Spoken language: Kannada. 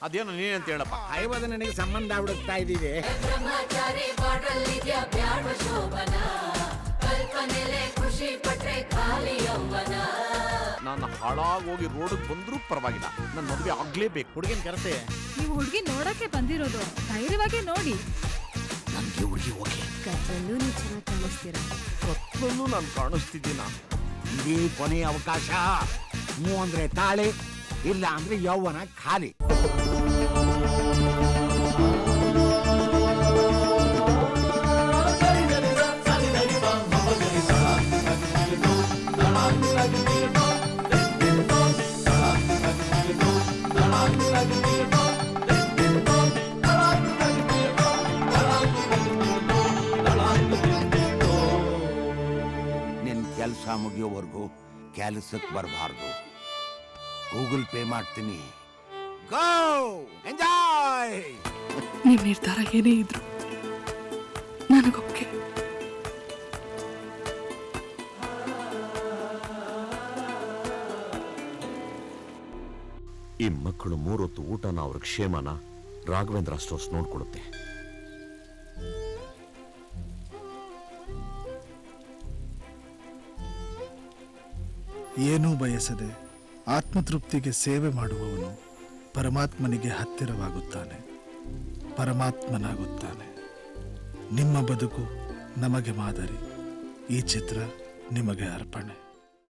ಅದೇನು ನೀನಂತ ಹೇಳಪ್ಪ. ಐವದ ನನಗೆ ಸಂಬಂಧ ಹುಡುಕ್ತಾ ಇದ್ದೀವಿ. ನಾನು ಹಾಳಾಗೋಗಿ ರೋಡಿಗೆ ಬಂದ್ರೂ ಪರವಾಗಿಲ್ಲ, ನನ್ನ ಮದುವೆ ಆಗ್ಲೇಬೇಕು. ಹುಡುಗಿನ ಕರೆಸಿ. ನೀವು ಹುಡುಗಿ ನೋಡಕ್ಕೆ ಬಂದಿರೋದು, ಧೈರ್ಯವಾಗಿ ನೋಡಿ. ನನಗೆ ಹುಡುಗಿ ಓಕೆ. ಕತ್ತಲ್ಲೂ ನೀವು ಚೆನ್ನಾಗಿ ಕಾಣಿಸ್ತೀರಾ. ಕತ್ತಲಲ್ಲೂ ನಾನು ಕಾಣಿಸ್ತಿದ್ದೀನ. ಇದೇ ಕೊನೆಯ ಅವಕಾಶ. ಹ್ಞೂ ಅಂದ್ರೆ ತಾಳೆ, ಇಲ್ಲ ಅಂದ್ರೆ ಯೌವನ ಖಾಲಿ. ನಿನ್ ಕೆಲಸ ಮುಗಿಯೋವರೆಗೂ ಕೆಲಸಕ್ಕೆ ಬರಬಾರ್ದು. ಗೂಗಲ್ ಪೇ ಮಾಡ್ತೀನಿ. ಗೋ ಎಂಜಾಯ್. ನಿಮ್ ನಿರ್ಧಾರ ಏನೇ ಇದ್ರು ನನಗೊಕ್ಕೆ. ಈ ಮಕ್ಕಳು 3 ಹೊತ್ತು ಊಟನ ಅವ್ರ ಕ್ಷೇಮನ ರಾಘವೇಂದ್ರ ಸ್ಟೋರ್ಸ್ ನೋಡ್ಕೊಡುತ್ತೆ. ಏನೂ ಬಯಸದೆ ಆತ್ಮತೃಪ್ತಿಗೆ ಸೇವೆ ಮಾಡುವವನು ಪರಮಾತ್ಮನಿಗೆ ಹತ್ತಿರವಾಗುತ್ತಾನೆ, ಪರಮಾತ್ಮನಾಗುತ್ತಾನೆ. ನಿಮ್ಮ ಬದುಕು ನಮಗೆ ಮಾದರಿ. ಈ ಚಿತ್ರ ನಿಮಗೆ ಅರ್ಪಣೆ.